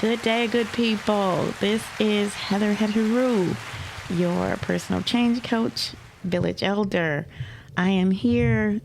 Good day, good people. This is Heather Heteru, your personal change coach, village elder. I am here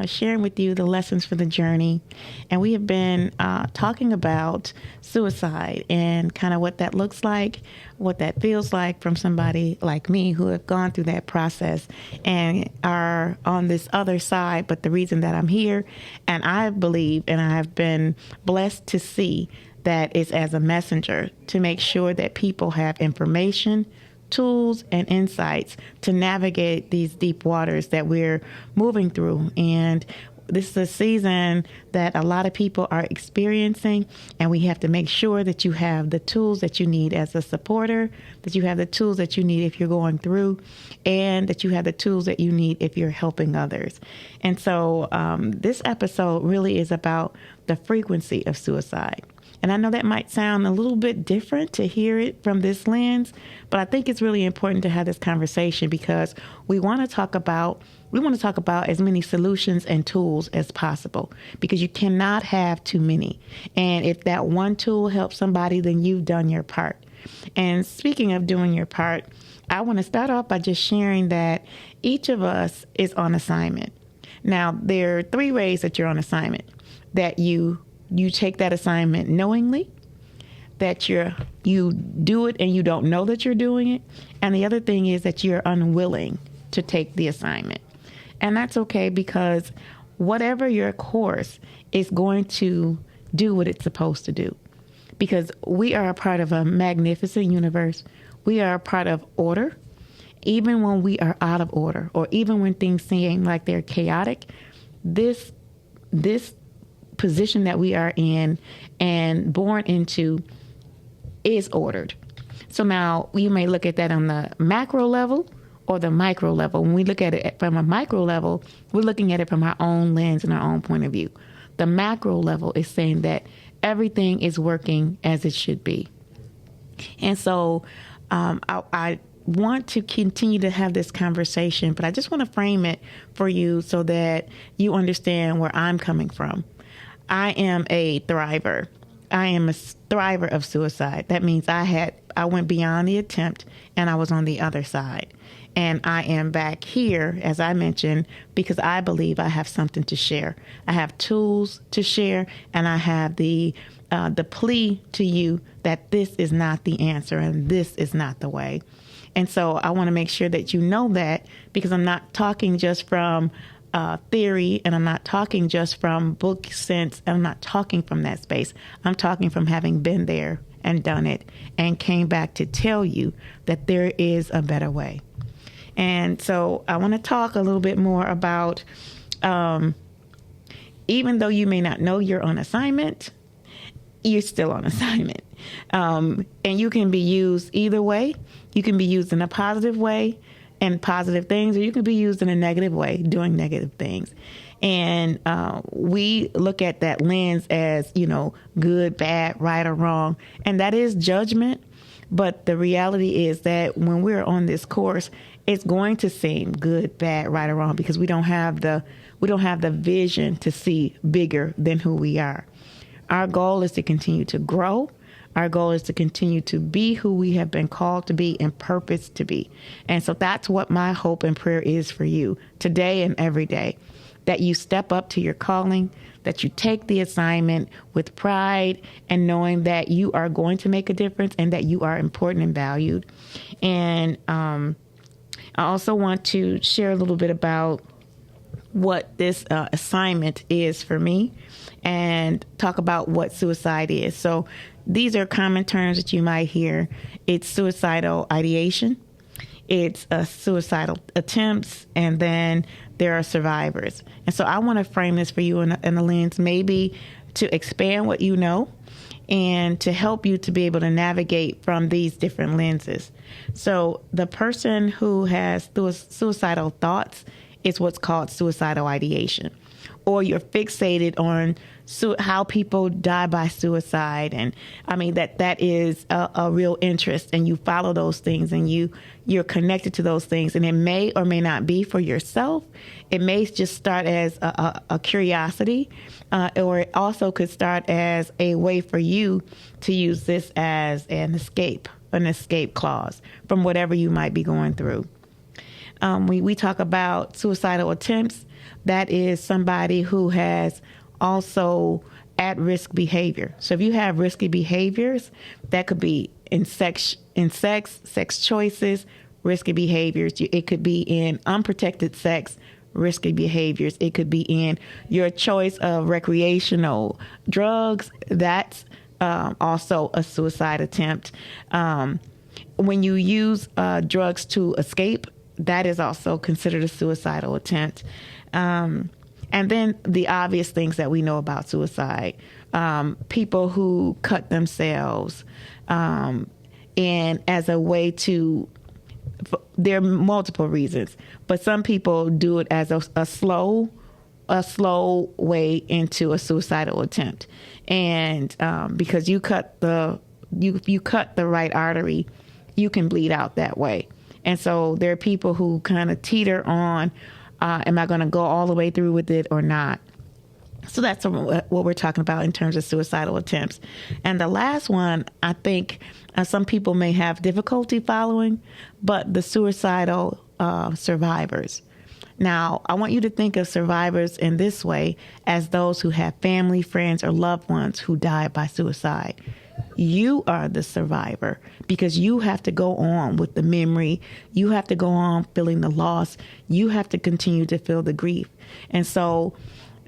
sharing with you the lessons for the journey. And we have been talking about suicide and kind of what that looks like, what that feels like from somebody like me who have gone through that process and are on this other side. But the reason that I'm here, and I believe, and I have been blessed to see that it's as a messenger to make sure that people have information, tools, and insights to navigate these deep waters that we're moving through. And this is a season that a lot of people are experiencing, and we have to make sure that you have the tools that you need as a supporter, that you have the tools that you need if you're going through, and that you have the tools that you need if you're helping others. And so this episode really is about the frequency of suicide. And I know that might sound a little bit different to hear it from this lens, but I think it's really important to have this conversation because we want to talk about as many solutions and tools as possible because you cannot have too many. And if that one tool helps somebody, then you've done your part. And speaking of doing your part, I want to start off by just sharing that each of us is on assignment. Now, there are three ways that you're on assignment: that you take that assignment knowingly, that you do it and you don't know that you're doing it. And the other thing is that you're unwilling to take the assignment. And that's okay because whatever your course is going to do what it's supposed to do. Because we are a part of a magnificent universe. We are a part of order. Even when we are out of order or even when things seem like they're chaotic, this position that we are in and born into is ordered. So now you may look at that on the macro level or the micro level. When we look at it from a micro level, we're looking at it from our own lens and our own point of view. The macro level is saying that everything is working as it should be. And so I want to continue to have this conversation, but I just want to frame it for you so that you understand where I'm coming from. I am a thriver. I am a thriver of suicide. That means I went beyond the attempt and I was on the other side. And I am back here, as I mentioned, because I believe I have something to share. I have tools to share, and I have the plea to you that this is not the answer and this is not the way. And so I want to make sure that you know that because I'm not talking just from theory, and I'm not talking just from book sense, and I'm not talking from that space. I'm talking from having been there and done it and came back to tell you that there is a better way. And so I want to talk a little bit more about, even though you may not know you're on assignment, you're still on assignment. And you can be used either way. You can be used in a positive way and positive things, or you can be used in a negative way, doing negative things. And we look at that lens as, good, bad, right, or wrong. And that is judgment. But the reality is that when we're on this course, it's going to seem good, bad, right, or wrong because we don't have the vision to see bigger than who we are. Our goal is to continue to grow. Our goal is to continue to be who we have been called to be and purposed to be. And so that's what my hope and prayer is for you today and every day, that you step up to your calling, that you take the assignment with pride and knowing that you are going to make a difference and that you are important and valued. And I also want to share a little bit about what this assignment is for me and talk about what suicide is. So these are common terms that you might hear. It's suicidal ideation, it's suicidal attempts, and then there are survivors. And so I want to frame this for you in a lens maybe to expand what you know and to help you to be able to navigate from these different lenses. So the person who has suicidal thoughts is what's called suicidal ideation. or you're fixated on how people die by suicide. And I mean, that is a real interest, and you follow those things, and you're connected to those things. And it may or may not be for yourself. It may just start as a curiosity, or it also could start as a way for you to use this as an escape clause from whatever you might be going through. We talk about suicidal attempts. That is somebody who has also at-risk behavior. So if you have risky behaviors, that could be in sex choices, risky behaviors. It could be in unprotected sex, risky behaviors. It could be in your choice of recreational drugs. That's also a suicide attempt. When you use drugs to escape, that is also considered a suicidal attempt. And then the obvious things that we know about suicide, people who cut themselves, and as a way to, there are multiple reasons, but some people do it as a slow way into a suicidal attempt. And because you cut the right artery, you can bleed out that way. And so there are people who kind of teeter on, am I going to go all the way through with it or not? So that's what we're talking about in terms of suicidal attempts. And the last one, I think some people may have difficulty following, but the suicidal survivors. Now, I want you to think of survivors in this way as those who have family, friends, or loved ones who died by suicide. You are the survivor because you have to go on with the memory. You have to go on feeling the loss. You have to continue to feel the grief. And so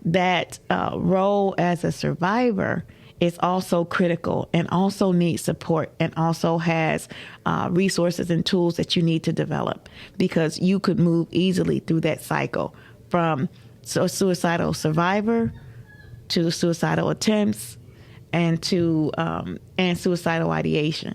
that role as a survivor is also critical and also needs support and also has resources and tools that you need to develop, because you could move easily through that cycle from suicidal survivor to suicidal attempts and to and suicidal ideation.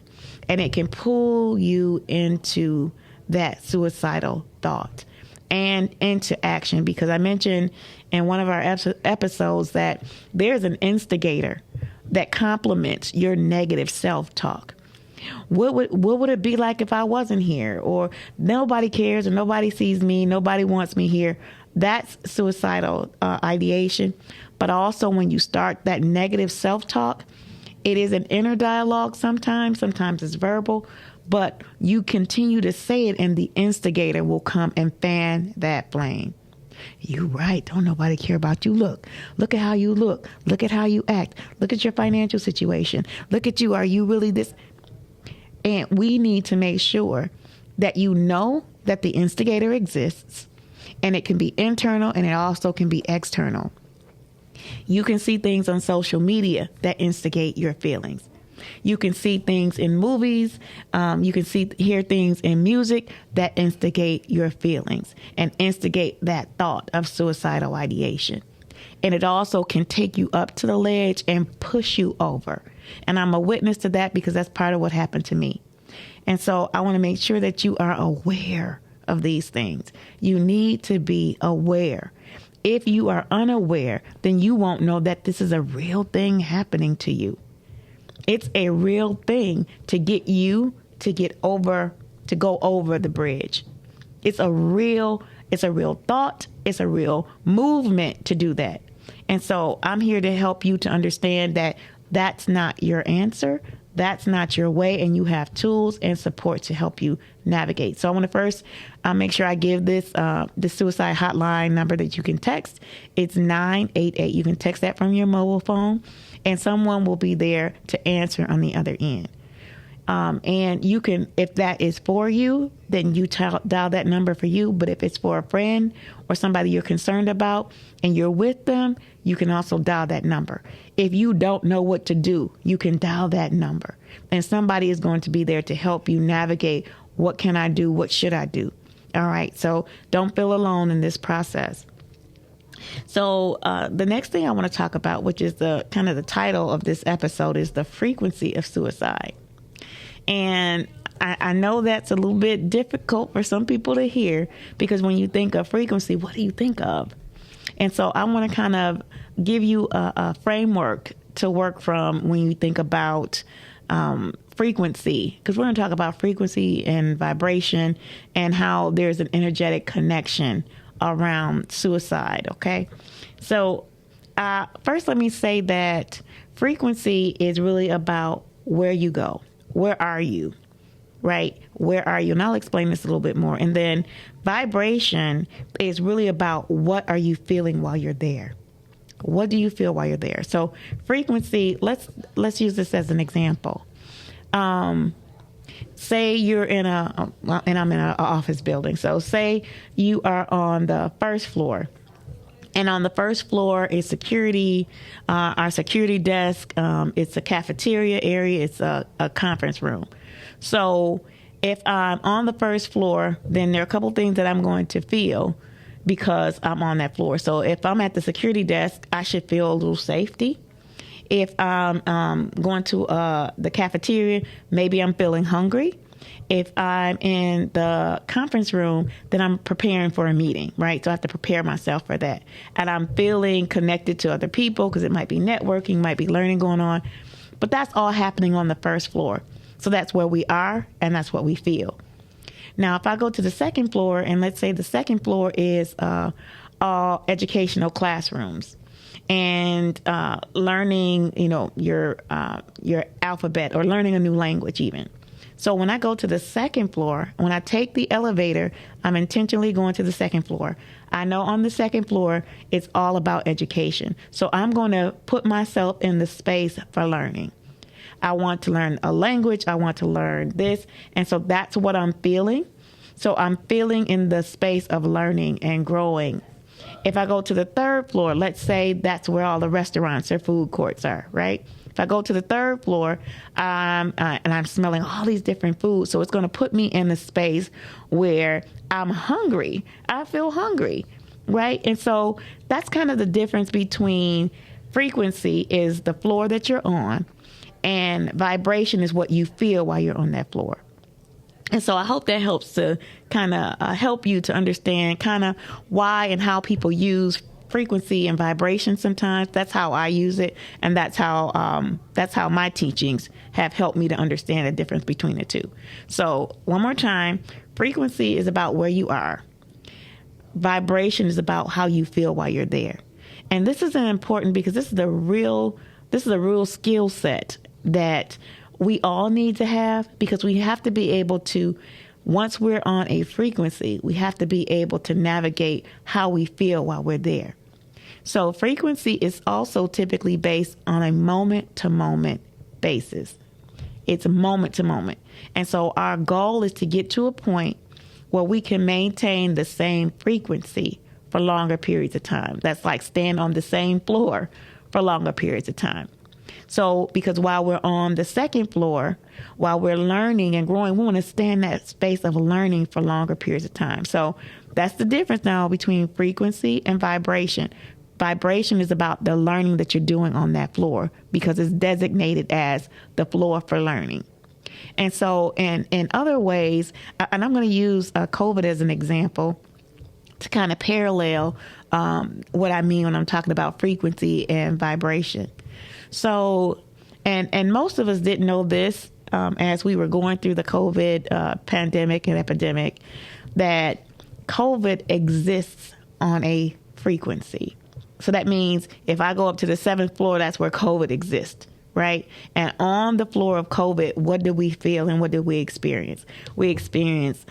And it can pull you into that suicidal thought and into action, because I mentioned in one of our episodes that there's an instigator that complements your negative self-talk. What would it be like if I wasn't here? Or nobody cares, or nobody sees me, nobody wants me here. That's suicidal ideation. But also when you start that negative self-talk, it is an inner dialogue sometimes it's verbal, but you continue to say it and the instigator will come and fan that flame. You right. Don't nobody care about you. Look at how you look. Look at how you act. Look at your financial situation. Look at you. Are you really this? And we need to make sure that you know that the instigator exists, and it can be internal and it also can be external. You can see things on social media that instigate your feelings. You can see things in movies. You can hear things in music that instigate your feelings and instigate that thought of suicidal ideation. And it also can take you up to the ledge and push you over. And I'm a witness to that because that's part of what happened to me. And so I want to make sure that you are aware of these things. You need to be aware. If you are unaware, then you won't know that this is a real thing happening to you. It's a real thing to get you to go over the bridge. It's a real thought. It's a real movement to do that. And so I'm here to help you to understand that that's not your answer. That's not your way. And you have tools and support to help you navigate. So I want to first make sure I give this the suicide hotline number that you can text. It's 988. You can text that from your mobile phone, and someone will be there to answer on the other end. And you can, if that is for you, then you dial that number for you. But if it's for a friend or somebody you're concerned about and you're with them, you can also dial that number. If you don't know what to do, you can dial that number. And somebody is going to be there to help you navigate. What can I do? What should I do? All right. So don't feel alone in this process. So the next thing I want to talk about, which is the kind of the title of this episode, is the frequency of suicide. And I know that's a little bit difficult for some people to hear, because when you think of frequency, what do you think of? And so I want to kind of give you a framework to work from when you think about frequency, because we're going to talk about frequency and vibration and how there's an energetic connection around suicide. Okay. So first, let me say that frequency is really about where you go. Where are you? Right? Where are you? And I'll explain this a little bit more. And then vibration is really about what are you feeling while you're there? What do you feel while you're there? So frequency, let's use this as an example. Say you're in and I'm in an office building. So say you are on the first floor. And on the first floor is security, our security desk. It's a cafeteria area. It's a conference room. So if I'm on the first floor, then there are a couple things that I'm going to feel because I'm on that floor. So if I'm at the security desk, I should feel a little safety. If I'm going to the cafeteria, maybe I'm feeling hungry. If I'm in the conference room, then I'm preparing for a meeting, right? So I have to prepare myself for that. And I'm feeling connected to other people because it might be networking, might be learning going on. But that's all happening on the first floor. So that's where we are, and that's what we feel. Now, if I go to the second floor, and let's say the second floor is all educational classrooms and learning, your alphabet or learning a new language even. So when I go to the second floor, when I take the elevator, I'm intentionally going to the second floor. I know on the second floor, it's all about education. So I'm going to put myself in the space for learning. I want to learn a language. I want to learn this. And so that's what I'm feeling. So I'm feeling in the space of learning and growing. If I go to the third floor, let's say that's where all the restaurants or food courts are, right? If I go to the third floor and I'm smelling all these different foods, so it's going to put me in a space where I'm hungry. I feel hungry, right? And so that's kind of the difference between frequency is the floor that you're on, and vibration is what you feel while you're on that floor. And so I hope that helps to kind of help you to understand kind of why and how people use frequency and vibration sometimes. That's how I use it. And that's how my teachings have helped me to understand the difference between the two. So one more time, frequency is about where you are. Vibration is about how you feel while you're there. And this is important because this is a real skill set that we all need to have, because we have to be able to, once we're on a frequency, we have to be able to navigate how we feel while we're there. So frequency is also typically based on a moment-to-moment basis. It's moment to moment. And so our goal is to get to a point where we can maintain the same frequency for longer periods of time. That's like staying on the same floor for longer periods of time. So because while we're on the second floor, while we're learning and growing, we want to stay in that space of learning for longer periods of time. So that's the difference now between frequency and vibration. Vibration is about the learning that you're doing on that floor because it's designated as the floor for learning. And so in other ways, and I'm going to use COVID as an example to kind of parallel what I mean when I'm talking about frequency and vibration. So, and most of us didn't know this as we were going through the COVID pandemic and epidemic, that COVID exists on a frequency. So that means if I go up to the 7th floor, that's where COVID exists, right? And on the floor of COVID, what do we feel and what do we experience? We experience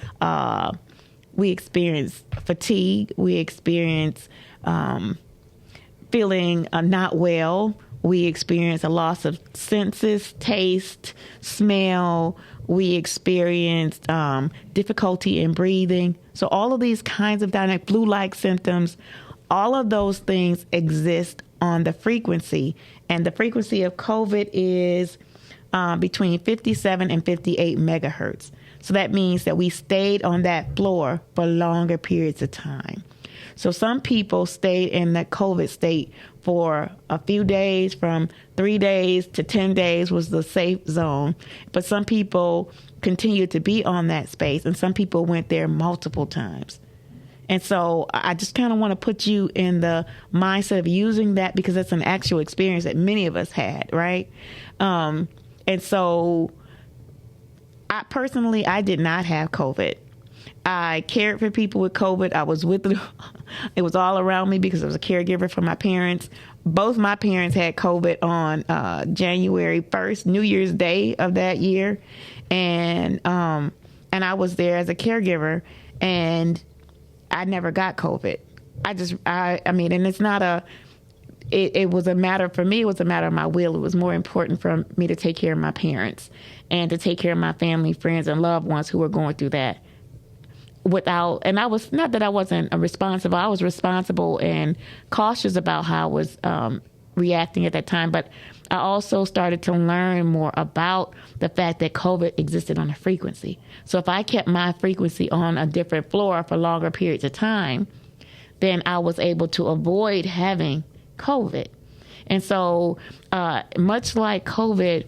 fatigue. We experience feeling not well. We experience a loss of senses, taste, smell. We experienced difficulty in breathing. So all of these kinds of dynamic flu-like symptoms, all of those things exist on the frequency. And the frequency of COVID is between 57 and 58 megahertz. So that means that we stayed on that floor for longer periods of time. So some people stayed in that COVID state for a few days, from 3 days to 10 days was the safe zone. But some people continued to be on that space, and some people went there multiple times. And so I just kind of want to put you in the mindset of using that, because it's an actual experience that many of us had, right? And so I did not have COVID. I cared for people with COVID. I was with it. It was all around me because I was a caregiver for my parents. Both my parents had COVID on January 1st, New Year's Day of that year. And I was there as a caregiver, and I never got COVID. I mean, and it's not it was a matter for me. It was a matter of my will. It was more important for me to take care of my parents and to take care of my family, friends, and loved ones who were going through that. And I was, not that I wasn't responsible. I was responsible and cautious about how I was reacting at that time. But I also started to learn more about the fact that COVID existed on a frequency. So if I kept my frequency on a different floor for longer periods of time, then I was able to avoid having COVID. And so much like COVID,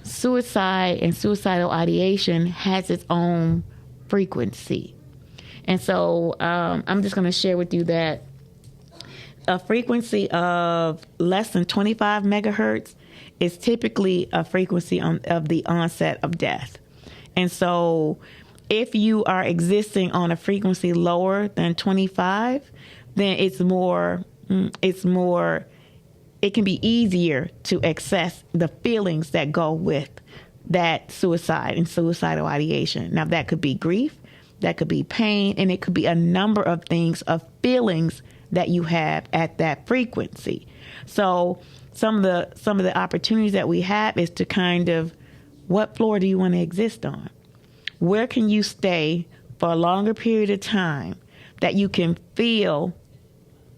suicide and suicidal ideation has its own frequency. And so I'm just going to share with you that a frequency of less than 25 megahertz is typically a frequency of the onset of death. And so if you are existing on a frequency lower than 25, then it can be easier to access the feelings that go with that suicide and suicidal ideation. Now, that could be grief, that could be pain, and it could be a number of things, of feelings that you have at that frequency. So some of the opportunities that we have is to kind of, what floor do you want to exist on? Where can you stay for a longer period of time that you can feel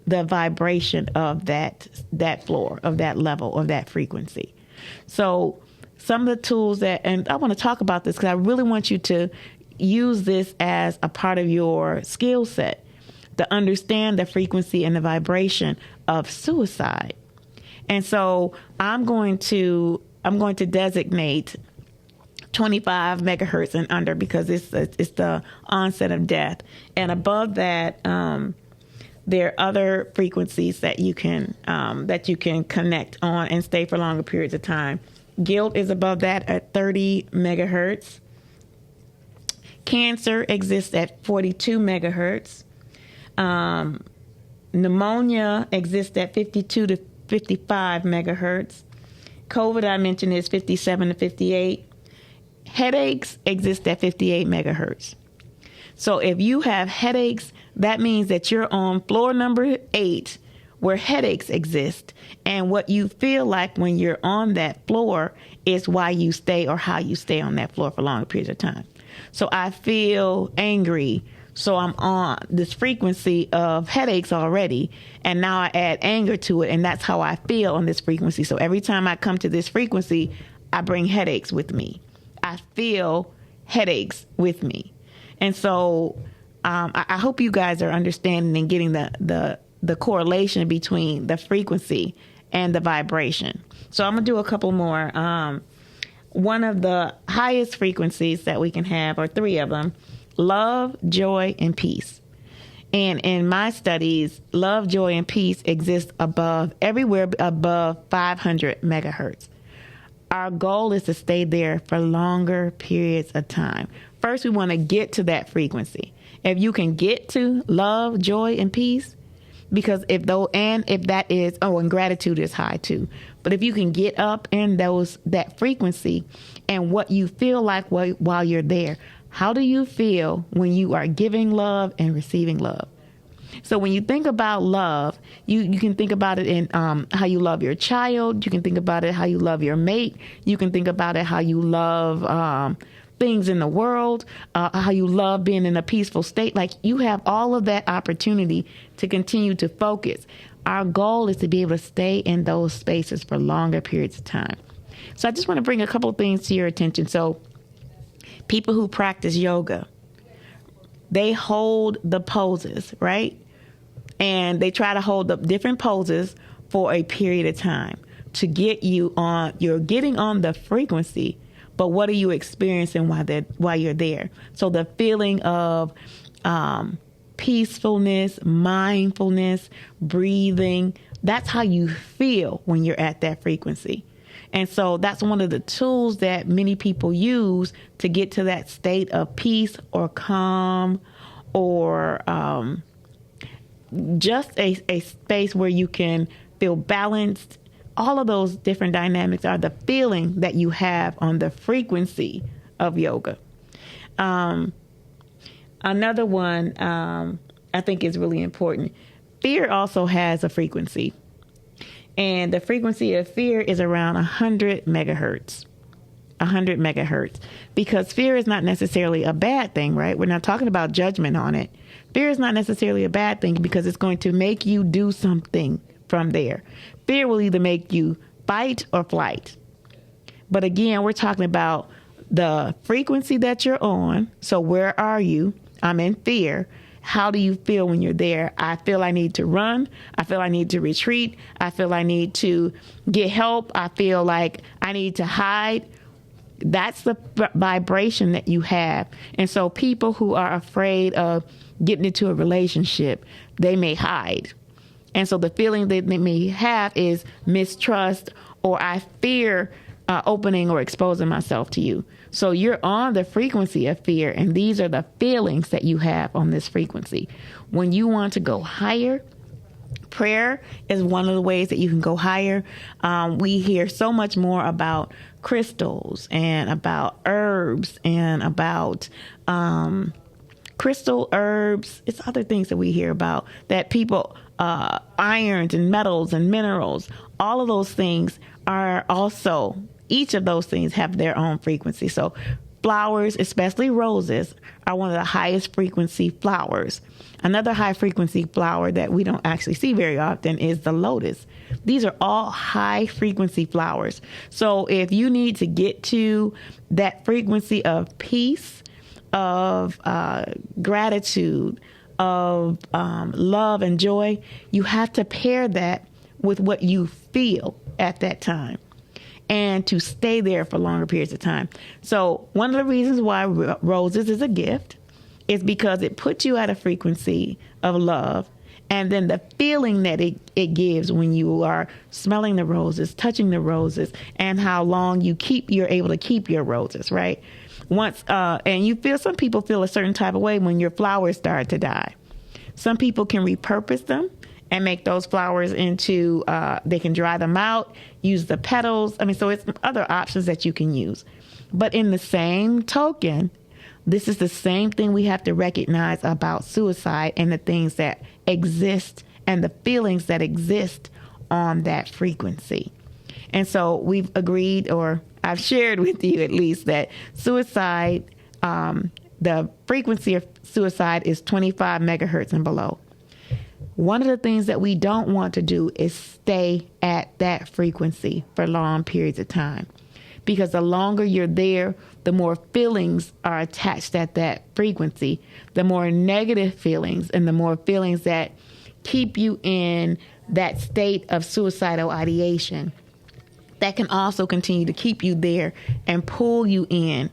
the vibration of that floor, of that level, of that frequency? So some of the tools and I want to talk about this because I really want you to use this as a part of your skill set to understand the frequency and the vibration of suicide. And so I'm going to designate 25 megahertz and under because it's the onset of death. And above that, there are other frequencies that you can connect on and stay for longer periods of time. Guilt is above that at 30 megahertz. Cancer exists at 42 megahertz. Pneumonia exists at 52 to 55 megahertz. COVID, I mentioned, is 57 to 58. Headaches exist at 58 megahertz. So if you have headaches, that means that you're on floor number 8 where headaches exist. And what you feel like when you're on that floor is why you stay or how you stay on that floor for longer periods of time. So I feel angry. So I'm on this frequency of headaches already. And now I add anger to it. And that's how I feel on this frequency. So every time I come to this frequency, I bring headaches with me. I feel headaches with me. And so I hope you guys are understanding and getting the correlation between the frequency and the vibration. So I'm going to do a couple more. One of the highest frequencies that we can have are 3 of them: love, joy, and peace. And in my studies, love, joy, and peace exist everywhere above 500 megahertz. Our goal is to stay there for longer periods of time. First, we want to get to that frequency. If you can get to love, joy, and peace, because if that is, and gratitude is high too. But if you can get up in that frequency and what you feel like while you're there, how do you feel when you are giving love and receiving love? So when you think about love, you can think about it in how you love your child. You can think about it how you love your mate. You can think about it how you love things in the world, how you love being in a peaceful state. Like, you have all of that opportunity to continue to focus. Our goal is to be able to stay in those spaces for longer periods of time. So I just want to bring a couple of things to your attention. So people who practice yoga, they hold the poses, right? And they try to hold up different poses for a period of time to get you on. You're getting on the frequency, but what are you experiencing while you're there? So the feeling of peacefulness, mindfulness, breathing. That's how you feel when you're at that frequency. And so that's one of the tools that many people use to get to that state of peace or calm, or just a space where you can feel balanced. All of those different dynamics are the feeling that you have on the frequency of yoga. Another one I think is really important. Fear also has a frequency. And the frequency of fear is around 100 megahertz. 100 megahertz. Because fear is not necessarily a bad thing, right? We're not talking about judgment on it. Fear is not necessarily a bad thing because it's going to make you do something from there. Fear will either make you fight or flight. But again, we're talking about the frequency that you're on. So where are you? I'm in fear. How do you feel when you're there? I feel I need to run. I feel I need to retreat. I feel I need to get help. I feel like I need to hide. That's the vibration that you have. And so people who are afraid of getting into a relationship, they may hide. And so the feeling that they may have is mistrust, or I fear opening or exposing myself to you. So you're on the frequency of fear, and these are the feelings that you have on this frequency. When you want to go higher, prayer is one of the ways that you can go higher. We hear so much more about crystals and about herbs and about crystal herbs. It's other things that we hear about that people, irons and metals and minerals, all of those things are also, each of those things have their own frequency. So flowers, especially roses, are one of the highest frequency flowers. Another high frequency flower that we don't actually see very often is the lotus. These are all high frequency flowers. So if you need to get to that frequency of peace, of gratitude, of love and joy, you have to pair that with what you feel at that time, and to stay there for longer periods of time. So one of the reasons why roses is a gift is because it puts you at a frequency of love, and then the feeling that it gives when you are smelling the roses, touching the roses, and how long you're able to keep your roses, right? Once and you feel, some people feel a certain type of way when your flowers start to die. Some people can repurpose them and make those flowers into, they can dry them out, use the petals. I mean, so it's other options that you can use. But in the same token, this is the same thing we have to recognize about suicide and the things that exist and the feelings that exist on that frequency. And so we've agreed, or I've shared with you at least, that suicide, the frequency of suicide is 25 megahertz and below. One of the things that we don't want to do is stay at that frequency for long periods of time, because the longer you're there, the more feelings are attached at that frequency, the more negative feelings, and the more feelings that keep you in that state of suicidal ideation that can also continue to keep you there and pull you in,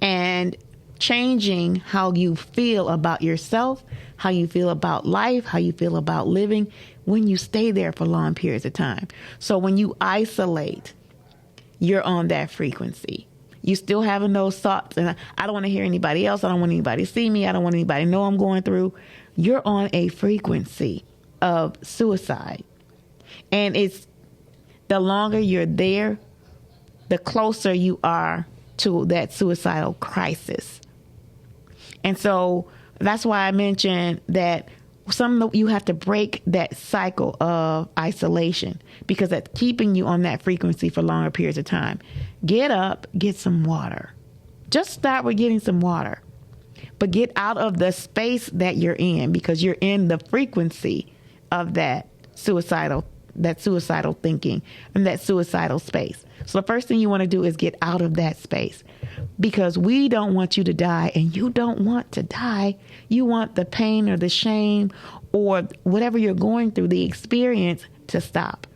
and changing how you feel about yourself, how you feel about life, how you feel about living when you stay there for long periods of time. So when you isolate, you're on that frequency. You still having those thoughts, and I don't want to hear anybody else. I don't want anybody to see me. I don't want anybody to know I'm going through. You're on a frequency of suicide. And it's the longer you're there, the closer you are to that suicidal crisis. And so that's why I mentioned that you have to break that cycle of isolation, because that's keeping you on that frequency for longer periods of time. Get up, get some water. Just start with getting some water, but get out of the space that you're in, because you're in the frequency of that suicidal thinking and that suicidal space. So the first thing you want to do is get out of that space, because we don't want you to die, and you don't want to die. You want the pain or the shame or whatever you're going through, the experience, to stop.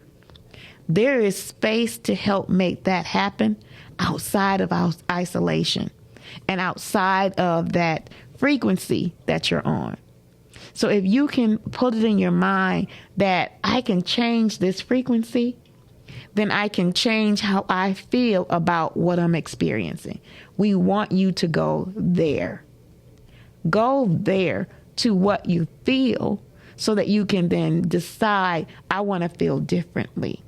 There is space to help make that happen outside of our isolation and outside of that frequency that you're on. So if you can put it in your mind that I can change this frequency, then I can change how I feel about what I'm experiencing. We want you to go there. Go there to what you feel so that you can then decide, I want to feel differently.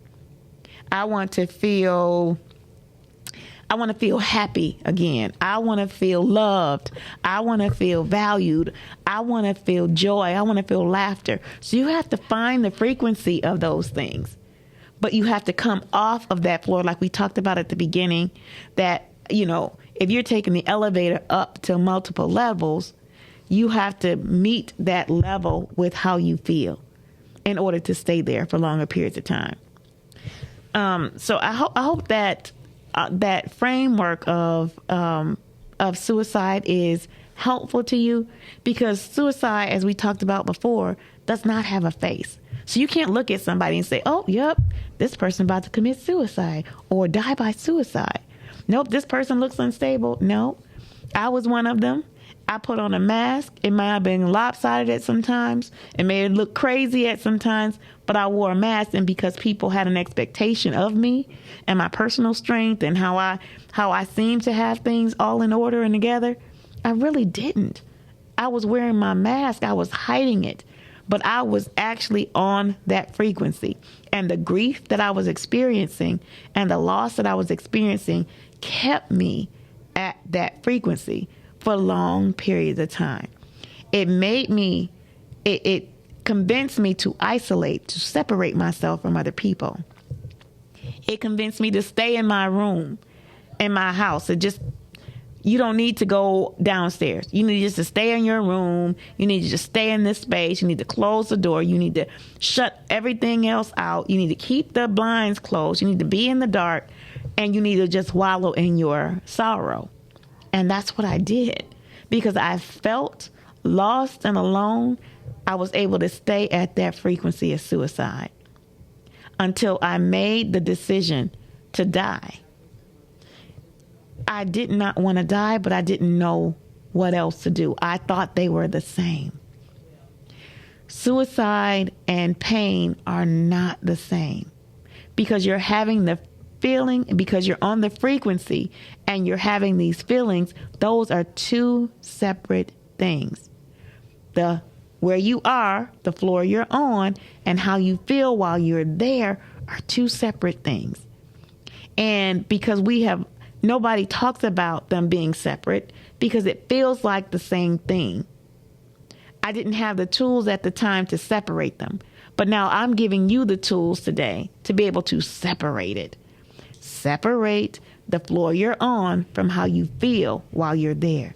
I want to feel happy again. I want to feel loved. I want to feel valued. I want to feel joy. I want to feel laughter. So you have to find the frequency of those things. But you have to come off of that floor, like we talked about at the beginning, that, if you're taking the elevator up to multiple levels, you have to meet that level with how you feel in order to stay there for longer periods of time. So I hope that that framework of suicide is helpful to you, because suicide, as we talked about before, does not have a face. So you can't look at somebody and say, oh, yep, this person about to commit suicide or die by suicide. Nope, this person looks unstable. No, I was one of them. I put on a mask. It might have been lopsided at some times. It may have looked crazy at some times, but I wore a mask, and because people had an expectation of me and my personal strength and how I seemed to have things all in order and together, I really didn't. I was wearing my mask. I was hiding it. But I was actually on that frequency, and the grief that I was experiencing and the loss that I was experiencing kept me at that frequency for long periods of time. It convinced me to isolate, to separate myself from other people. It convinced me to stay in my room, in my house, and you don't need to go downstairs. You need just to stay in your room. You need to just stay in this space. You need to close the door. You need to shut everything else out. You need to keep the blinds closed. You need to be in the dark, and you need to just wallow in your sorrow. And that's what I did, because I felt lost and alone. I was able to stay at that frequency of suicide until I made the decision to die. I did not want to die, but I didn't know what else to do. I thought they were the same. Suicide and pain are not the same, because you're having the feeling, because you're on the frequency and you're having these feelings. Those are two separate things. Where you are, the floor you're on, and how you feel while you're there are two separate things. And because nobody talks about them being separate, because it feels like the same thing. I didn't have the tools at the time to separate them, but now I'm giving you the tools today to be able to separate it. Separate the floor you're on from how you feel while you're there.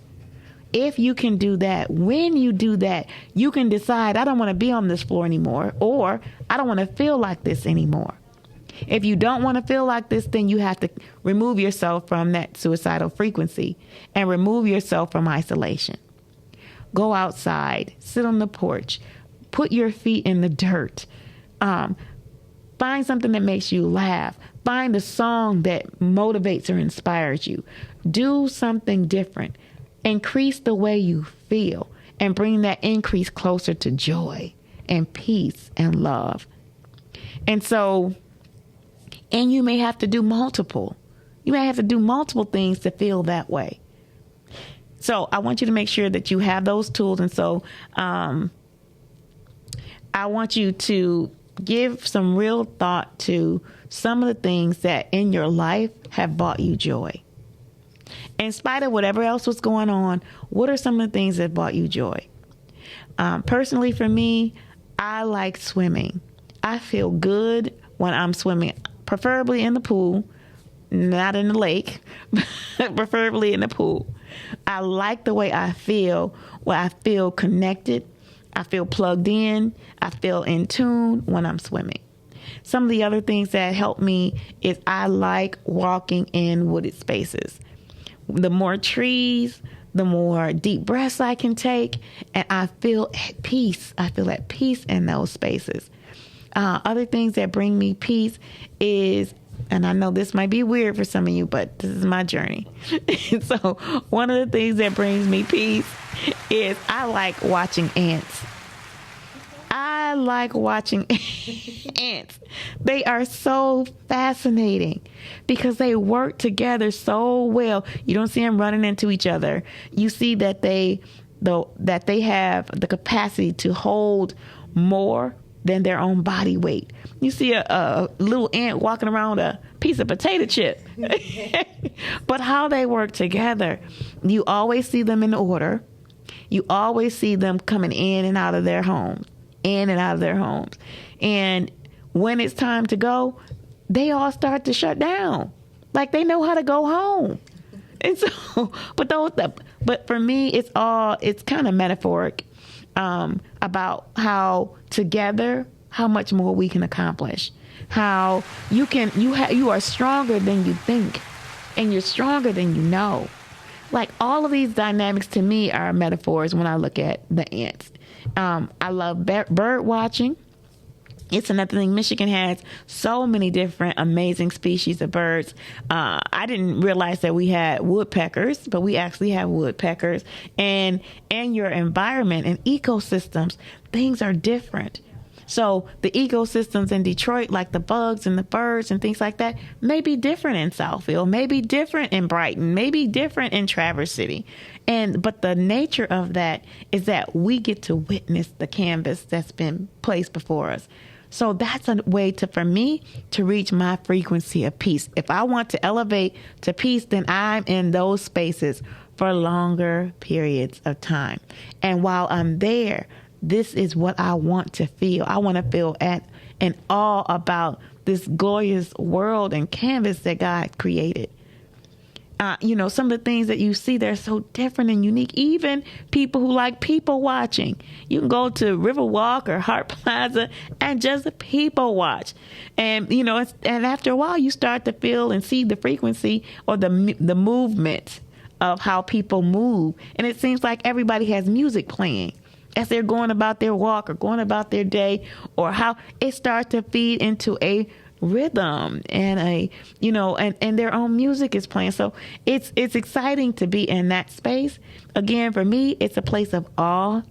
If you can do that, when you do that, you can decide, I don't want to be on this floor anymore, or I don't want to feel like this anymore. If you don't want to feel like this, then you have to remove yourself from that suicidal frequency and remove yourself from isolation. Go outside, sit on the porch, put your feet in the dirt, find something that makes you laugh, find a song that motivates or inspires you. Do something different. Increase the way you feel and bring that increase closer to joy and peace and love. And you may have to do multiple. You may have to do multiple things to feel that way. So I want you to make sure that you have those tools. And so I want you to give some real thought to some of the things that in your life have brought you joy. In spite of whatever else was going on, what are some of the things that brought you joy? Personally, for me, I like swimming. I feel good when I'm swimming, preferably in the pool, not in the lake, but preferably in the pool. I like the way I feel, where I feel connected, I feel plugged in, I feel in tune when I'm swimming. Some of the other things that help me is I like walking in wooded spaces. The more trees, the more deep breaths I can take, and I feel at peace. I feel at peace in those spaces. Other things that bring me peace is, and I know this might be weird for some of you, but this is my journey. So one of the things that brings me peace is I like watching ants. like watching ants. They are so fascinating because they work together so well. You don't see them running into each other. You see that they have the capacity to hold more than their own body weight. You see a little ant walking around a piece of potato chip. But how they work together, you always see them in order. You always see them coming in and out of their homes, in and out of their homes. And when it's time to go, they all start to shut down. Like they know how to go home. And so, but for me, it's kind of metaphoric about how together, how much more we can accomplish. How you are stronger than you think, and you're stronger than you know. Like all of these dynamics to me are metaphors when I look at the ants. I love bird watching. It's another thing. Michigan has so many different amazing species of birds. I didn't realize that we had woodpeckers, but we actually have woodpeckers. And your environment and ecosystems, things are different. So the ecosystems in Detroit, like the bugs and the birds and things like that, may be different in Southfield, may be different in Brighton, may be different in Traverse City. But the nature of that is that we get to witness the canvas that's been placed before us. So that's a way for me to reach my frequency of peace. If I want to elevate to peace, then I'm in those spaces for longer periods of time. And while I'm there, this is what I want to feel. I want to feel in awe about this glorious world and canvas that God created. Some of the things that you see, they're so different and unique. Even people who like people watching. You can go to Riverwalk or Hart Plaza and just people watch. And, and after a while, you start to feel and see the frequency or the movement of how people move. And it seems like everybody has music playing as they're going about their walk or going about their day, or how it starts to feed into a rhythm and and their own music is playing. So it's exciting to be in that space. Again, for me, it's a place of awe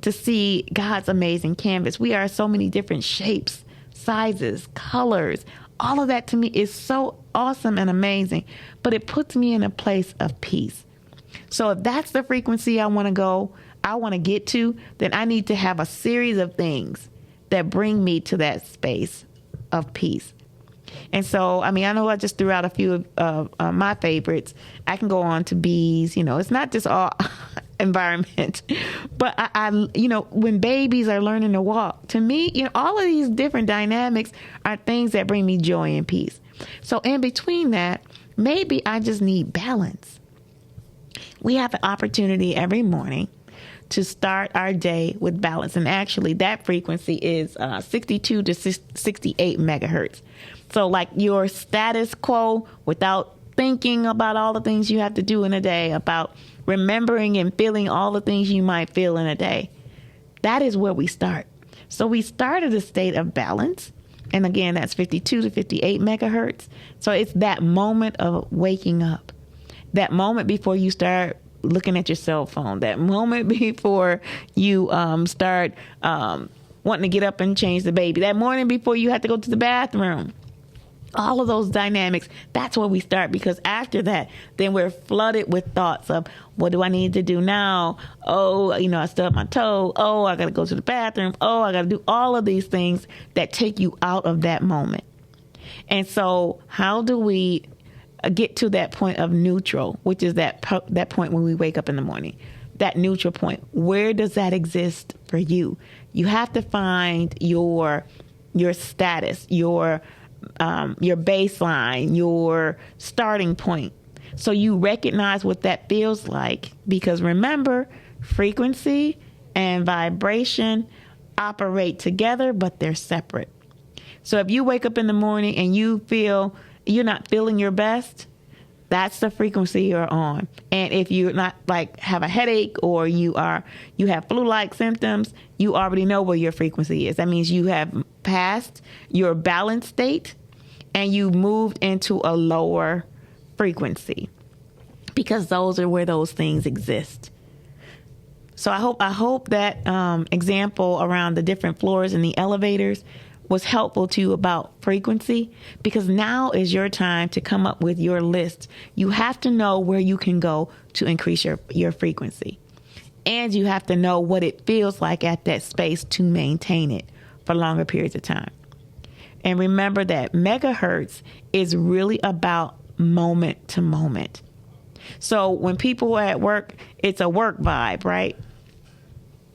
to see God's amazing canvas. We are so many different shapes, sizes, colors. All of that to me is so awesome and amazing, but it puts me in a place of peace. So if that's the frequency I want to get to, then I need to have a series of things that bring me to that space of peace. And so, I know I just threw out a few of my favorites. I can go on to bees. It's not just all environment, but I when babies are learning to walk, to me, all of these different dynamics are things that bring me joy and peace. So in between that, maybe I just need balance. We have an opportunity every morning to start our day with balance. And actually, that frequency is 62 to 68 megahertz. So like your status quo, without thinking about all the things you have to do in a day, about remembering and feeling all the things you might feel in a day. That is where we start. So we start at a state of balance. And again, that's 52 to 58 megahertz. So it's that moment of waking up, that moment before you start looking at your cell phone, that moment before you start wanting to get up and change the baby, that morning before you have to go to the bathroom. All of those dynamics, that's where we start, because after that, then we're flooded with thoughts of, what do I need to do now? Oh, I stubbed my toe. Oh, I got to go to the bathroom. Oh, I got to do all of these things that take you out of that moment. And so how do we get to that point of neutral, which is that point when we wake up in the morning, that neutral point? Where does that exist for you? You have to find your status, your baseline, your starting point. So you recognize what that feels like, because remember, frequency and vibration operate together, but they're separate. So if you wake up in the morning and you feel you're not feeling your best, that's the frequency you're on. And if you're not have a headache or you have flu-like symptoms, you already know where your frequency is. That means you have passed your balance state and you moved into a lower frequency, because those are where those things exist. So I hope that example around the different floors and the elevators was helpful to you about frequency, because now is your time to come up with your list. You have to know where you can go to increase your frequency. And you have to know what it feels like at that space to maintain it for longer periods of time. And remember that megahertz is really about moment to moment. So when people are at work, it's a work vibe, right?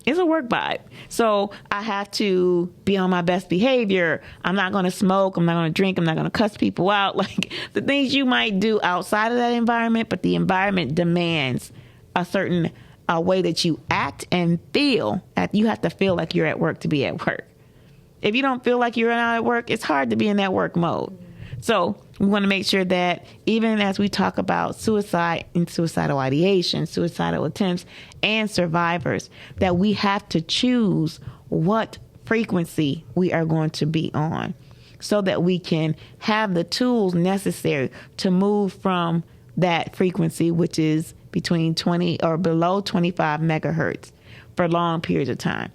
It's a work vibe. So I have to be on my best behavior. I'm not going to smoke. I'm not going to drink. I'm not going to cuss people out. Like the things you might do outside of that environment, but the environment demands a certain way that you act and feel. You have to feel like you're at work to be at work. If you don't feel like you're not at work, it's hard to be in that work mode. So we want to make sure that even as we talk about suicide and suicidal ideation, suicidal attempts, and survivors, that we have to choose what frequency we are going to be on so that we can have the tools necessary to move from that frequency, which is between 20 or below 25 megahertz for long periods of time.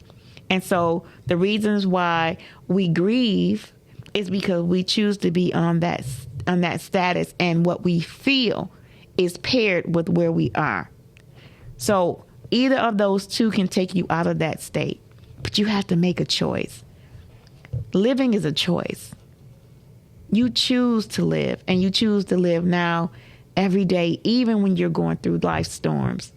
And so the reasons why we grieve is because we choose to be on that status, and what we feel is paired with where we are. So either of those two can take you out of that state, but you have to make a choice. Living is a choice. You choose to live, and you choose to live now every day, even when you're going through life storms.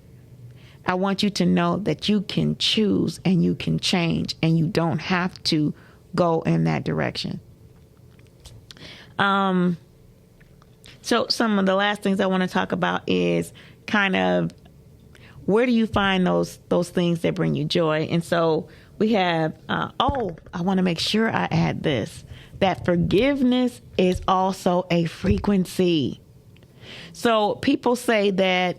I want you to know that you can choose and you can change, and you don't have to go in that direction. So some of the last things I want to talk about is kind of where do you find those things that bring you joy? And so we have, I want to make sure I add this, that forgiveness is also a frequency. So people say that,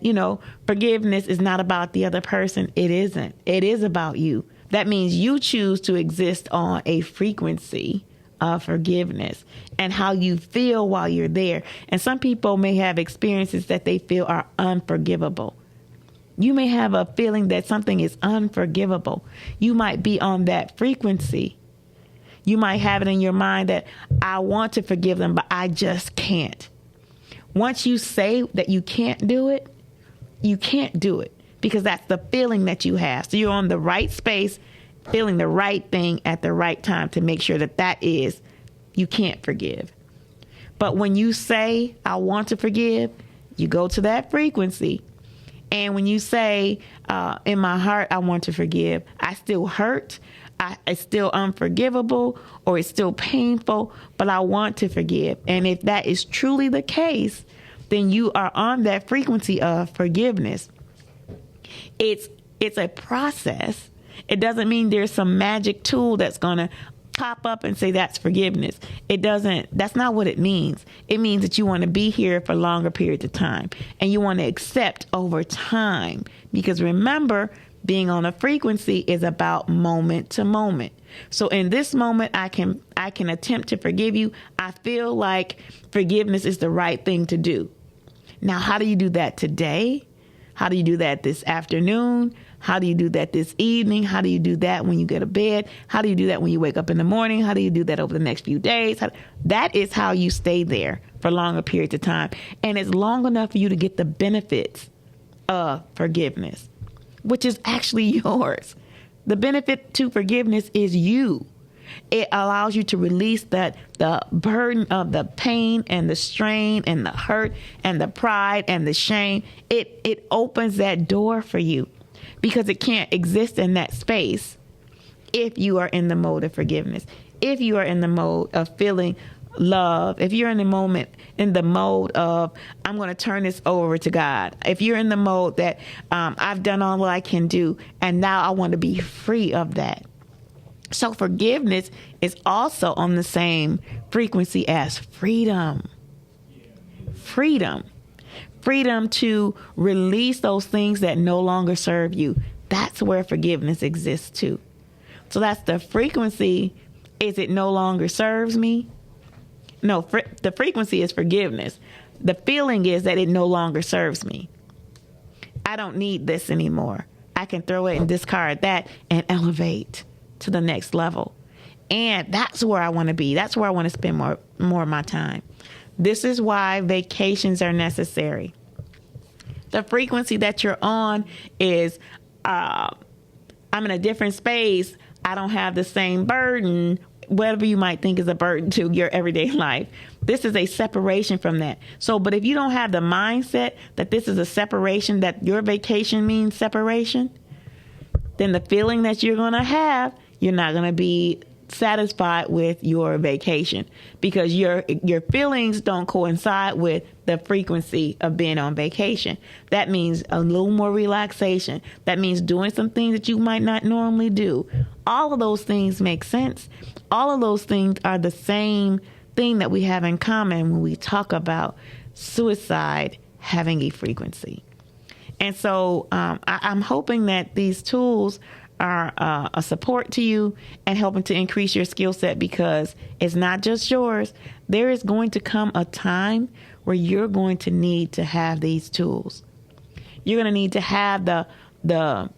forgiveness is not about the other person. It isn't. It is about you. That means you choose to exist on a frequency of forgiveness and how you feel while you're there. And some people may have experiences that they feel are unforgivable. You may have a feeling that something is unforgivable. You might be on that frequency. You might have it in your mind that I want to forgive them, but I just can't. Once you say that you can't do it, you can't do it, because that's the feeling that you have. So you're on the right space, feeling the right thing at the right time to make sure that is, you can't forgive. But when you say, I want to forgive, you go to that frequency. And when you say, in my heart, I want to forgive, I still hurt, it's still unforgivable, or it's still painful, but I want to forgive. And if that is truly the case, then you are on that frequency of forgiveness. It's a process. It doesn't mean there's some magic tool that's going to pop up and say that's forgiveness. That's not what it means. It means that you want to be here for longer periods of time, and you want to accept over time, because remember, being on a frequency is about moment to moment. So in this moment, I can attempt to forgive you. I feel like forgiveness is the right thing to do. Now, how do you do that today? How do you do that this afternoon? How do you do that this evening? How do you do that when you go to bed? How do you do that when you wake up in the morning? How do you do that over the next few days? That is how you stay there for longer periods of time. And it's long enough for you to get the benefits of forgiveness, which is actually yours. The benefit to forgiveness is you. It allows you to release the burden of the pain and the strain and the hurt and the pride and the shame. It opens that door for you, because it can't exist in that space if you are in the mode of forgiveness, if you are in the mode of feeling love, if you're in the mode of, I'm going to turn this over to God, if you're in the mode that I've done all I can do and now I want to be free of that. So forgiveness is also on the same frequency as freedom. Freedom to release those things that no longer serve you. That's where forgiveness exists too. So that's the frequency. Is it no longer serves me? No, the frequency is forgiveness. The feeling is that it no longer serves me. I don't need this anymore. I can throw it and discard that and elevate to the next level. And that's where I want to be. That's where I want to spend more of my time. This is why vacations are necessary. The frequency that you're on is, I'm in a different space. I don't have the same burden, whatever you might think is a burden to your everyday life. This is a separation from that. So, but if you don't have the mindset that this is a separation, that your vacation means separation, then the feeling that you're going to have, you're not going to be satisfied with your vacation, because your feelings don't coincide with the frequency of being on vacation. That means a little more relaxation. That means doing some things that you might not normally do. All of those things make sense. All of those things are the same thing that we have in common when we talk about suicide having a frequency. And so I'm hoping that these tools are a support to you and helping to increase your skill set, because it's not just yours. There is going to come a time where you're going to need to have these tools. You're going to need to have the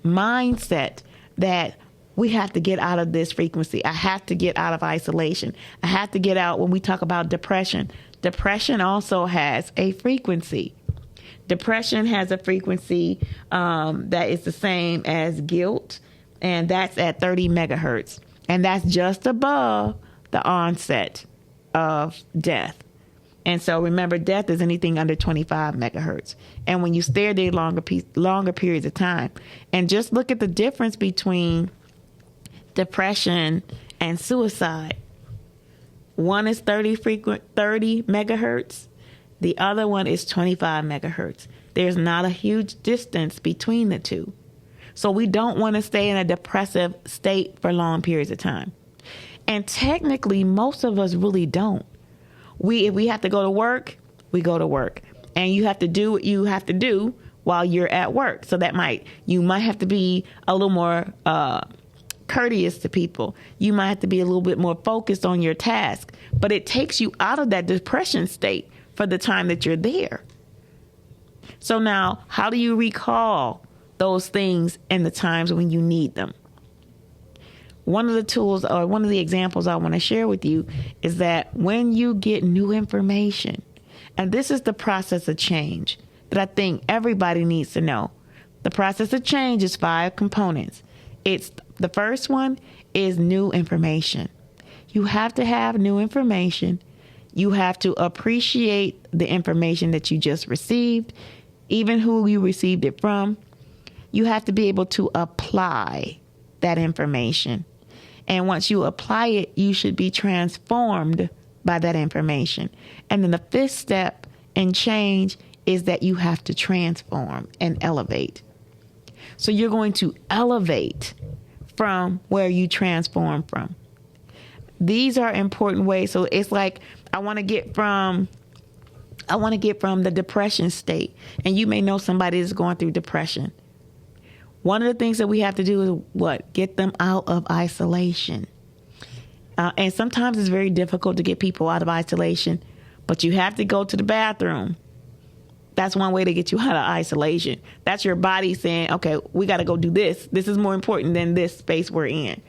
mindset that we have to get out of this frequency. I have to get out of isolation. I have to get out. When we talk about depression, depression also has a frequency. Depression has a frequency that is the same as guilt, and that's at 30 megahertz. And that's just above the onset of death. And so remember, death is anything under 25 megahertz. And when you stay there longer periods of time, and just look at the difference between depression and suicide. One is 30 megahertz. The other one is 25 megahertz. There's not a huge distance between the two. So we don't want to stay in a depressive state for long periods of time. And technically, most of us really don't. If we have to go to work, we go to work. And you have to do what you have to do while you're at work. So you might have to be a little more courteous to people. You might have to be a little bit more focused on your task. But it takes you out of that depression state for the time that you're there. So now, how do you recall those things in the times when you need them? One of the tools, or one of the examples I want to share with you, is that when you get new information, and this is the process of change that I think everybody needs to know. The process of change is 5 components. The first one is new information. You have to have new information. You have to appreciate the information that you just received, even who you received it from. You have to be able to apply that information. And once you apply it, you should be transformed by that information. And then the 5th step in change is that you have to transform and elevate. So you're going to elevate from where you transform from. These are important ways. So it's like, I want to get from the depression state. And you may know somebody that's going through depression. One of the things that we have to do is what? Get them out of isolation. And sometimes it's very difficult to get people out of isolation, but you have to go to the bathroom. That's one way to get you out of isolation. That's your body saying, okay, we got to go do this. This is more important than this space we're in.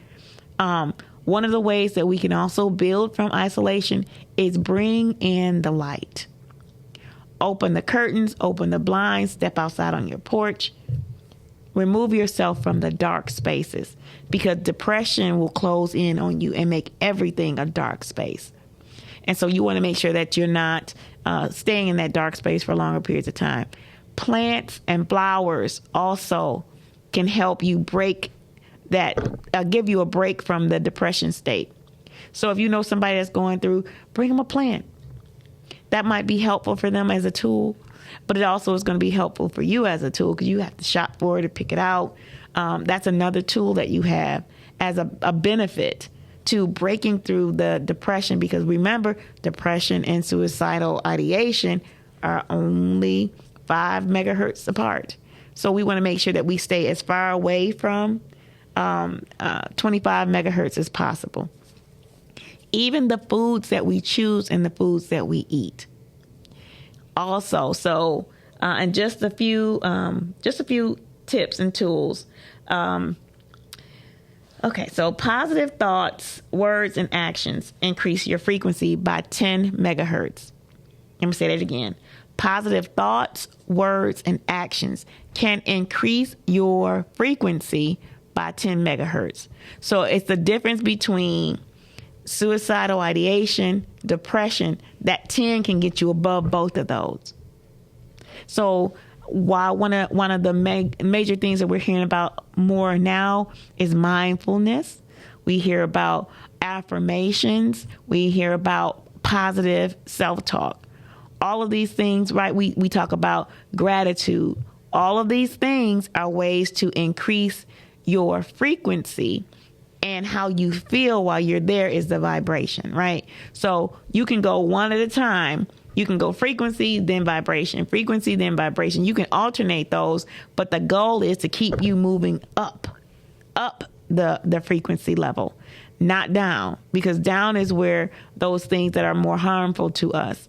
One of the ways that we can also build from isolation is bring in the light. Open the curtains, open the blinds, step outside on your porch. Remove yourself from the dark spaces, because depression will close in on you and make everything a dark space. And so you want to make sure that you're not staying in that dark space for longer periods of time. Plants and flowers also can help you break that, give you a break from the depression state. So if you know somebody that's going through, bring them a plant. That might be helpful for them as a tool, but it also is going to be helpful for you as a tool, because you have to shop for it or pick it out. That's another tool that you have as a benefit to breaking through the depression, because remember, depression and suicidal ideation are only 5 megahertz apart. So we want to make sure that we stay as far away from 25 megahertz as possible. Even the foods that we choose and the foods that we eat. Also, so and just a few tips and tools. Okay, so positive thoughts, words, and actions increase your frequency by 10 megahertz. Let me say that again. Positive thoughts, words, and actions can increase your frequency by 10 megahertz. So it's the difference between suicidal ideation, depression. That 10 can get you above both of those. So while one of the major things that we're hearing about more now is mindfulness, we hear about affirmations, we hear about positive self-talk. All of these things, right? We talk about gratitude. All of these things are ways to increase your frequency, and how you feel while you're there is the vibration, right? So you can go one at a time. You can go frequency, then vibration, frequency, then vibration. You can alternate those, but the goal is to keep you moving up the frequency level, not down, because down is where those things that are more harmful to us.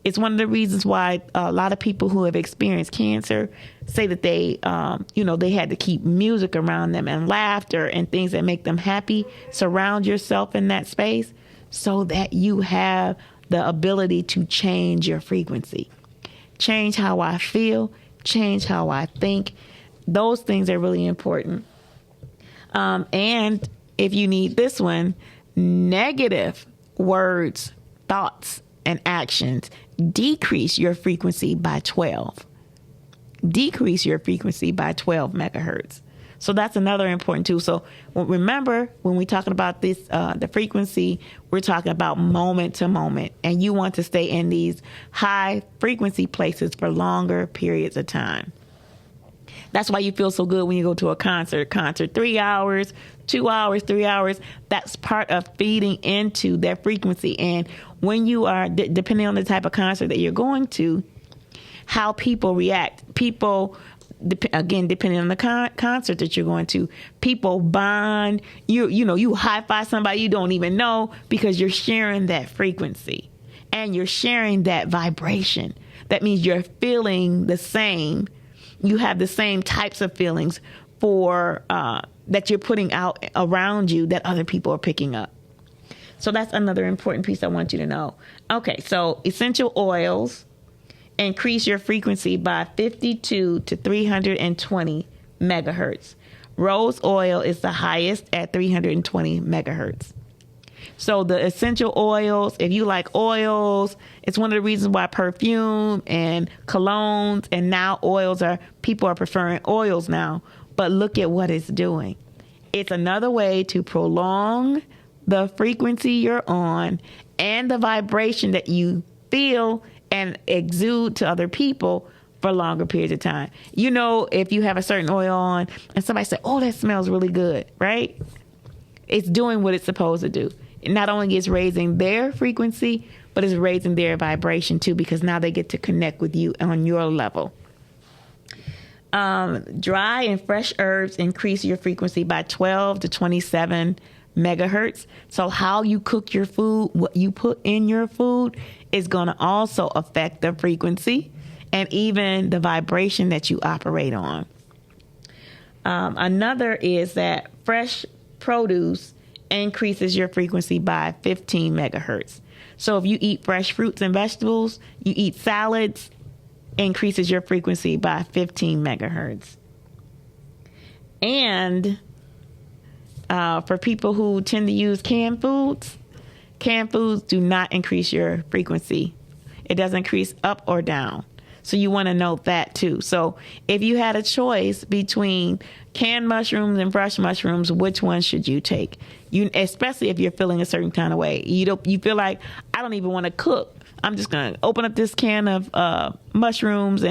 It's one of the reasons why a lot of people who have experienced cancer say that they had to keep music around them and laughter and things that make them happy. Surround yourself in that space so that you have the ability to change your frequency. Change how I feel, change how I think. Those things are really important. And if you need this one, negative words, thoughts, and actions decrease your frequency by 12. Decrease your frequency by 12 megahertz. So that's another important tool. So remember, when we're talking about this, the frequency, we're talking about moment to moment. And you want to stay in these high frequency places for longer periods of time. That's why you feel so good when you go to a concert, 3 hours, 2 hours, 3 hours. That's part of feeding into that frequency. And when you are, depending on the type of concert that you're going to, how people react. People, again, depending on the concert that you're going to, people bond. You high five somebody you don't even know because you're sharing that frequency and you're sharing that vibration. That means you're feeling the same. You have the same types of feelings for that you're putting out around you that other people are picking up. So that's another important piece I want you to know. Okay, so essential oils increase your frequency by 52 to 320 megahertz. Rose oil is the highest at 320 megahertz. So the essential oils, if you like oils, it's one of the reasons why perfume and colognes and now people are preferring oils now. But look at what it's doing. It's another way to prolong the frequency you're on and the vibration that you feel and exude to other people for longer periods of time. If you have a certain oil on and somebody says, oh, that smells really good, right? It's doing what it's supposed to do. It not only is raising their frequency, but it's raising their vibration too, because now they get to connect with you on your level. Dry and fresh herbs increase your frequency by 12 to 27 megahertz. So how you cook your food, what you put in your food is going to also affect the frequency and even the vibration that you operate on. Another is that fresh produce increases your frequency by 15 megahertz. So if you eat fresh fruits and vegetables, you eat salads, increases your frequency by 15 megahertz. And for people who tend to use canned foods do not increase your frequency. It doesn't increase up or down. So you want to note that too. So if you had a choice between canned mushrooms and fresh mushrooms, which one should you take? Especially if you're feeling a certain kind of way. You feel like, I don't even want to cook. I'm just going to open up this can of mushrooms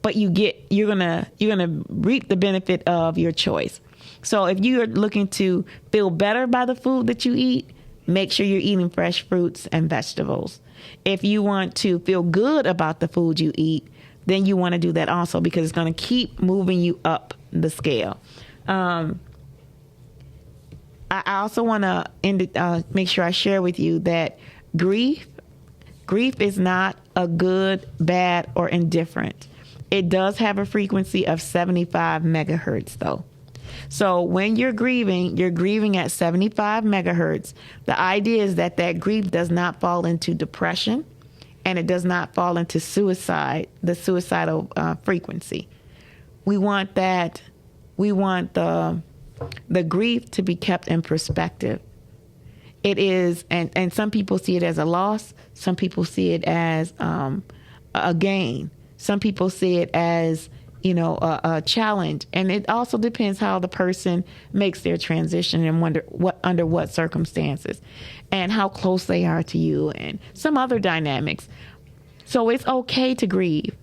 but you're going to reap the benefit of your choice. So if you're looking to feel better by the food that you eat, make sure you're eating fresh fruits and vegetables. If you want to feel good about the food you eat, then you want to do that also, because it's going to keep moving you up the scale. I also want to make sure I share with you that grief is not a good, bad, or indifferent. It does have a frequency of 75 megahertz though. So when you're grieving at 75 megahertz. The idea is that grief does not fall into depression, and it does not fall into suicide, the suicidal frequency. We want the grief to be kept in perspective. It is, and some people see it as a loss. Some people see it as a gain. Some people see it as, a challenge. And it also depends how the person makes their transition and under what circumstances and how close they are to you and some other dynamics. So it's okay to grieve.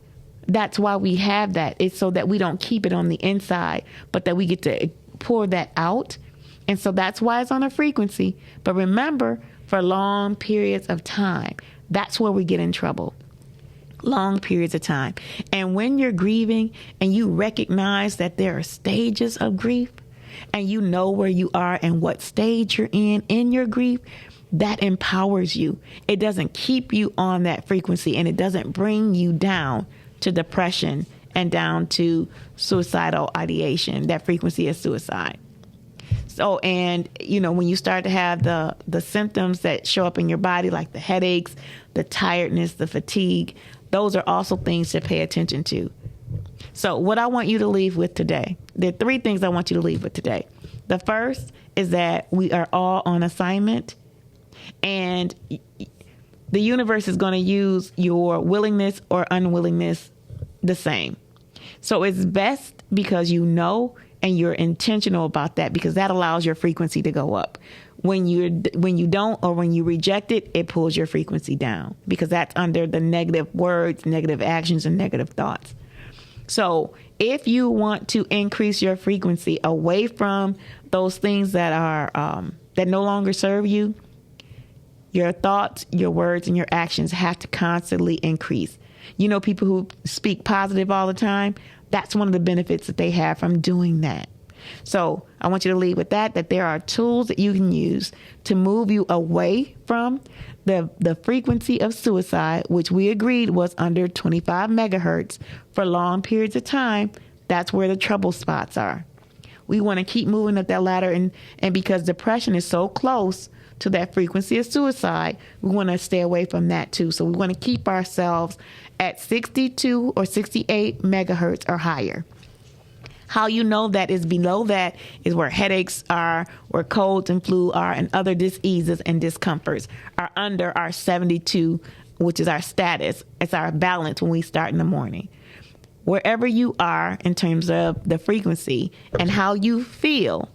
That's why we have that. It's so that we don't keep it on the inside, but that we get to pour that out. And so that's why it's on a frequency. But remember, for long periods of time, that's where we get in trouble. Long periods of time. And when you're grieving and you recognize that there are stages of grief and you know where you are and what stage you're in your grief, that empowers you. It doesn't keep you on that frequency, and it doesn't bring you down to depression and down to suicidal ideation. That frequency is suicide. So, and, when you start to have the symptoms that show up in your body, like the headaches, the tiredness, the fatigue, those are also things to pay attention to. So what I want you to leave with today, there are 3 things I want you to leave with today. The first is that we are all on assignment, and the universe is going to use your willingness or unwillingness the same. So it's best because and you're intentional about that, because that allows your frequency to go up. When you don't, or when you reject it, it pulls your frequency down, because that's under the negative words, negative actions, and negative thoughts. So if you want to increase your frequency away from those things that are that no longer serve you, your thoughts, your words, and your actions have to constantly increase. People who speak positive all the time, that's one of the benefits that they have from doing that. So I want you to leave with that there are tools that you can use to move you away from the frequency of suicide, which we agreed was under 25 megahertz for long periods of time. That's where the trouble spots are. We want to keep moving up that ladder, and because depression is so close to that frequency of suicide, we want to stay away from that too. So we want to keep ourselves at 62 or 68 megahertz or higher. How you know that is below that is where headaches are, where colds and flu are, and other diseases and discomforts are under our 72, which is our status. It's our balance when we start in the morning. Wherever you are in terms of the frequency and how you feel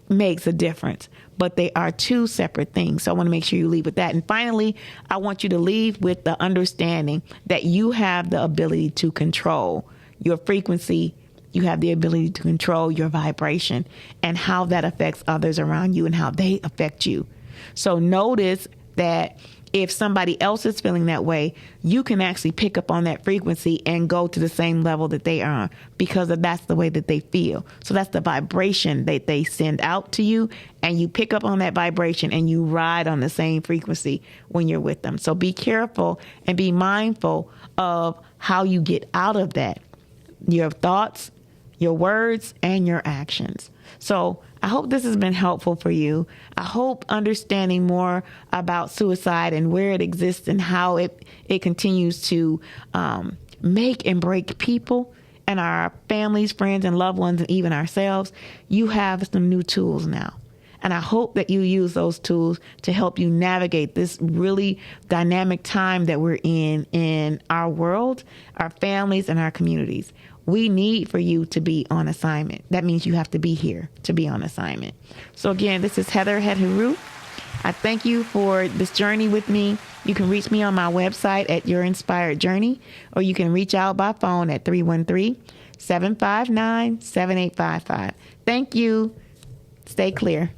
makes a difference, but they are 2 separate things. So I want to make sure you leave with that. And finally, I want you to leave with the understanding that you have the ability to control your frequency. You have the ability to control your vibration and how that affects others around you and how they affect you. So notice that if somebody else is feeling that way, you can actually pick up on that frequency and go to the same level that they are, because that's the way that they feel. So that's the vibration that they send out to you, and you pick up on that vibration and you ride on the same frequency when you're with them. So be careful and be mindful of how you get out of that, your thoughts, your words, and your actions. So I hope this has been helpful for you. I hope understanding more about suicide and where it exists and how it continues to make and break people and our families, friends, and loved ones, and even ourselves, you have some new tools now. And I hope that you use those tools to help you navigate this really dynamic time that we're in our world, our families, and our communities. We need for you to be on assignment. That means you have to be here to be on assignment. So again, this is Heather Head-Heru. I thank you for this journey with me. You can reach me on my website at Your Inspired Journey, or you can reach out by phone at 313-759-7855. Thank you. Stay clear.